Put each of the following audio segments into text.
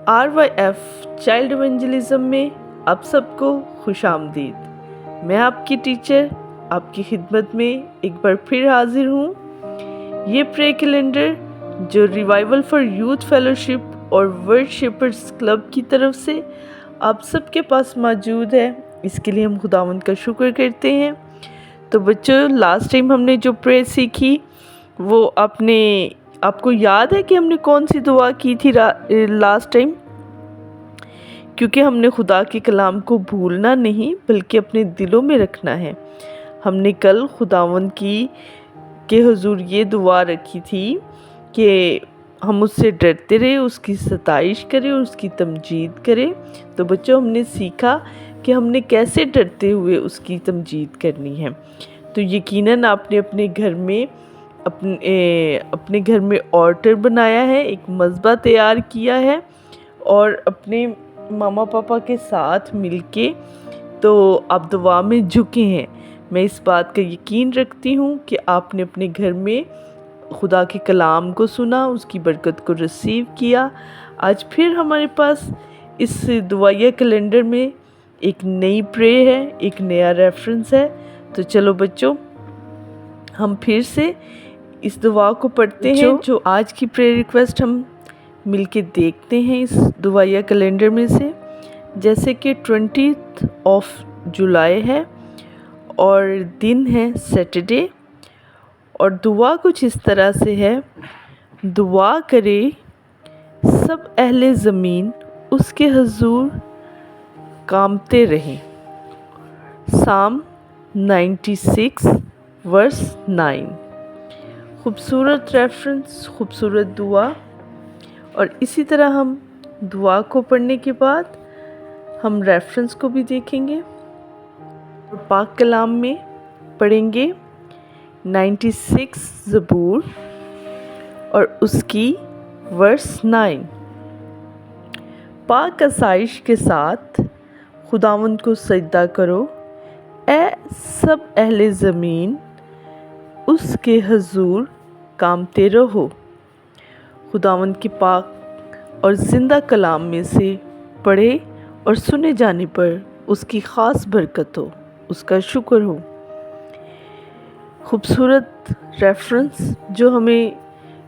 RYF child evangelism میں آپ سب کو خوش آمدید۔ میں آپ کی ٹیچر آپ کی خدمت میں ایک بار پھر حاضر ہوں۔ یہ پرے کیلنڈر جو ریوائول فار یوتھ فیلوشپ اور ورڈ شیپرز کلب کی طرف سے آپ سب کے پاس موجود ہے، اس کے لیے ہم خداوند کا شکر کرتے ہیں۔ تو بچوں، لاسٹ ٹائم ہم نے جو پرے سیکھی وہ آپ کو یاد ہے کہ ہم نے کون سی دعا کی تھی لاسٹ ٹائم؟ کیونکہ ہم نے خدا کے کلام کو بھولنا نہیں بلکہ اپنے دلوں میں رکھنا ہے۔ ہم نے کل خداوند کے حضور یہ دعا رکھی تھی کہ ہم اس سے ڈرتے رہے، اس کی ستائش کریں اور اس کی تمجید کریں۔ تو بچوں، ہم نے سیکھا کہ ہم نے کیسے ڈرتے ہوئے اس کی تمجید کرنی ہے۔ تو یقیناً آپ نے اپنے گھر میں آلٹر بنایا ہے، ایک مذبح تیار کیا ہے اور اپنے ماما پاپا کے ساتھ مل کے تو آپ دعا میں جھکے ہیں۔ میں اس بات کا یقین رکھتی ہوں کہ آپ نے اپنے گھر میں خدا کے کلام کو سنا، اس کی برکت کو ریسیو کیا۔ آج پھر ہمارے پاس اس دعائیہ کیلنڈر میں ایک نئی پرے ہے، ایک نیا ریفرنس ہے۔ تو چلو بچوں، ہم پھر سے اس دعا کو پڑھتے ہیں جو آج کی پرے ریکویسٹ ہم مل کے دیکھتے ہیں اس دعائیہ کیلنڈر میں سے۔ جیسے کہ 20 جولائی ہے اور دن ہے سیٹرڈے، اور دعا کچھ اس طرح سے ہے: دعا کرے سب اہل زمین اس کے حضور کامتے رہیں۔ سام 96 ورس 9۔ خوبصورت ریفرنس، خوبصورت دعا۔ اور اسی طرح ہم دعا کو پڑھنے کے بعد ہم ریفرنس کو بھی دیکھیں گے اور پاک کلام میں پڑھیں گے 96 زبور اور اس کی ورس 9۔ پاک آسائش کے ساتھ خداوند کو سجدہ کرو، اے سب اہل زمین اس کے حضور کامتے رہو۔ خداوند کے پاک اور زندہ کلام میں سے پڑھے اور سنے جانے پر اس کی خاص برکت ہو، اس کا شکر ہو۔ خوبصورت ریفرنس جو ہمیں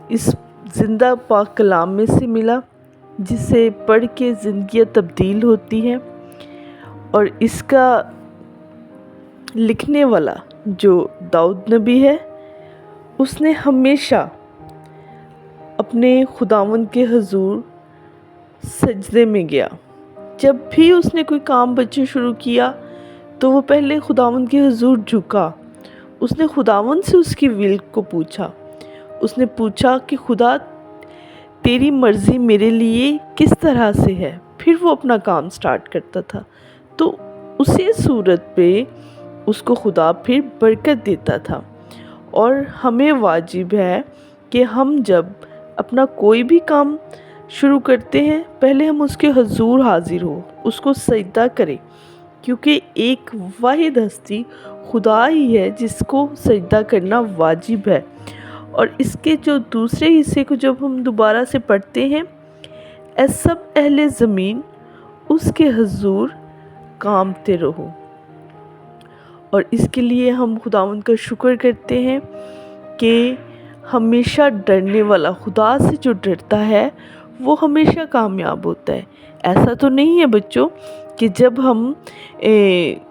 اس زندہ پاک کلام میں سے ملا، جسے پڑھ کے زندگیاں تبدیل ہوتی ہیں، اور اس کا لکھنے والا جو داؤد نبی ہے، اس نے ہمیشہ اپنے خداوند کے حضور سجدے میں گیا۔ جب بھی اس نے کوئی کام بچے شروع کیا تو وہ پہلے خداوند کے حضور جھکا۔ اس نے خداوند سے اس کی ول کو پوچھا۔ اس نے پوچھا کہ خدا، تیری مرضی میرے لیے کس طرح سے ہے؟ پھر وہ اپنا کام سٹارٹ کرتا تھا۔ تو اسی صورت پہ اس کو خدا پھر برکت دیتا تھا۔ اور ہمیں واجب ہے کہ ہم جب اپنا کوئی بھی کام شروع کرتے ہیں، پہلے ہم اس کے حضور حاضر ہو، اس کو سجدہ کریں، کیونکہ ایک واحد ہستی خدا ہی ہے جس کو سجدہ کرنا واجب ہے۔ اور اس کے جو دوسرے حصے کو جب ہم دوبارہ سے پڑھتے ہیں، اے سب اہل زمین اس کے حضور کامتے رہو، اور اس کے لیے ہم خداوند کا شکر کرتے ہیں کہ ہمیشہ ڈرنے والا، خدا سے جو ڈرتا ہے وہ ہمیشہ کامیاب ہوتا ہے۔ ایسا تو نہیں ہے بچوں کہ جب ہم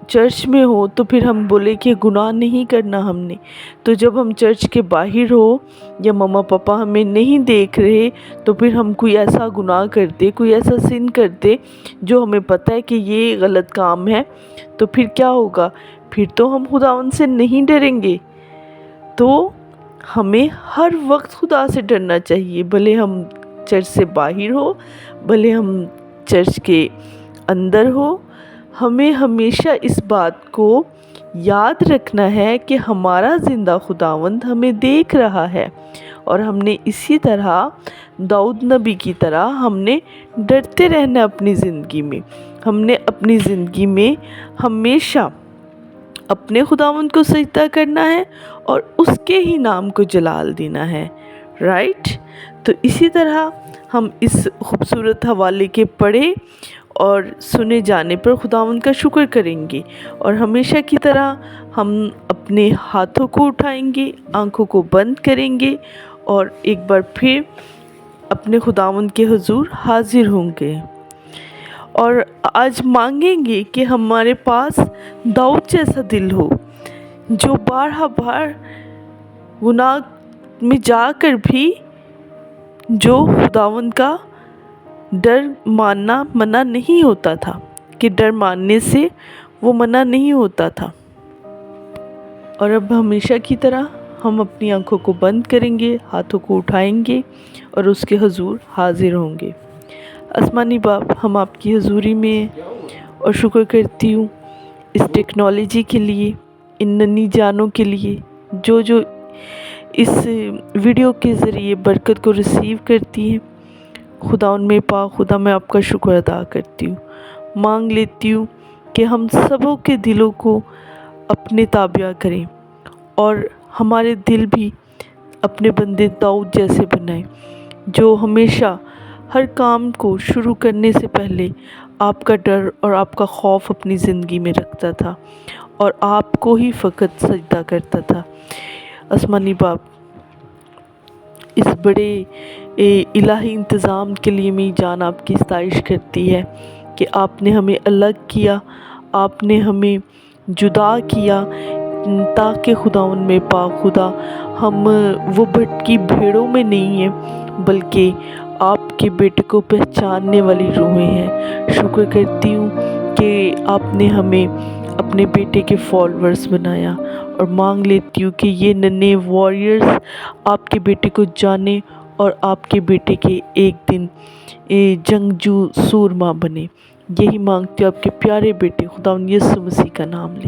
چرچ میں ہو تو پھر ہم بولے کہ گناہ نہیں کرنا ہم نے، تو جب ہم چرچ کے باہر ہو یا ماما پاپا ہمیں نہیں دیکھ رہے تو پھر ہم کوئی ایسا گناہ کرتے، کوئی ایسا سن کرتے جو ہمیں پتہ ہے کہ یہ غلط کام ہے، تو پھر کیا ہوگا؟ پھر تو ہم خداوند سے نہیں ڈریں گے۔ تو ہمیں ہر وقت خدا سے ڈرنا چاہیے، بھلے ہم چرچ سے باہر ہو، بھلے ہم چرچ کے اندر ہو۔ ہمیں ہمیشہ اس بات کو یاد رکھنا ہے کہ ہمارا زندہ خداوند ہمیں دیکھ رہا ہے، اور ہم نے اسی طرح داؤد نبی کی طرح ہم نے ڈرتے رہنا اپنی زندگی میں۔ ہم نے اپنی زندگی میں ہمیشہ اپنے خداوند کو سجدہ کرنا ہے اور اس کے ہی نام کو جلال دینا ہے، رائٹ؟ تو اسی طرح ہم اس خوبصورت حوالے کے پڑھے اور سنے جانے پر خداوند کا شکر کریں گے، اور ہمیشہ کی طرح ہم اپنے ہاتھوں کو اٹھائیں گے، آنکھوں کو بند کریں گے اور ایک بار پھر اپنے خداوند کے حضور حاضر ہوں گے، اور آج مانگیں گے کہ ہمارے پاس داؤد جیسا دل ہو، جو بار گناہ میں جا کر بھی جو خداوند کا ڈر ماننا منع نہیں ہوتا تھا، کہ ڈر ماننے سے وہ منع نہیں ہوتا تھا۔ اور اب ہمیشہ کی طرح ہم اپنی آنکھوں کو بند کریں گے، ہاتھوں کو اٹھائیں گے اور اس کے حضور حاضر ہوں گے۔ آسمانی باپ، ہم آپ کی حضوری میں ہیں اور شکر کرتی ہوں اس ٹیکنالوجی کے لیے، ان ننھی جانوں کے لیے جو اس ویڈیو کے ذریعے برکت کو ریسیو کرتی ہیں۔ خدا ان میں پاک خدا، میں آپ کا شکر ادا کرتی ہوں، مانگ لیتی ہوں کہ ہم سبوں کے دلوں کو اپنے تابع کریں اور ہمارے دل بھی اپنے بندے داؤد جیسے بنائیں، جو ہمیشہ ہر کام کو شروع کرنے سے پہلے آپ کا ڈر اور آپ کا خوف اپنی زندگی میں رکھتا تھا اور آپ کو ہی فقط سجدہ کرتا تھا۔ آسمانی باپ، اس بڑے الہی انتظام کے لیے میری جان آپ کی ستائش کرتی ہے کہ آپ نے ہمیں الگ کیا، آپ نے ہمیں جدا کیا، تاکہ خداوند میں پاک خدا ہم وہ بھٹکی بھیڑوں میں نہیں ہیں، بلکہ آپ کے بیٹے کو پہچاننے والی روحیں ہیں۔ شکر کرتی ہوں کہ آپ نے ہمیں اپنے بیٹے کے فالوورز بنایا، اور مانگ لیتی ہوں کہ یہ ننھے وارئرز آپ کے بیٹے کو جانیں اور آپ کے بیٹے کے ایک دن جنگجو سورما بنے۔ یہی مانگتی ہوں آپ کے پیارے بیٹے خداوند یسوع مسیح کا نام لے۔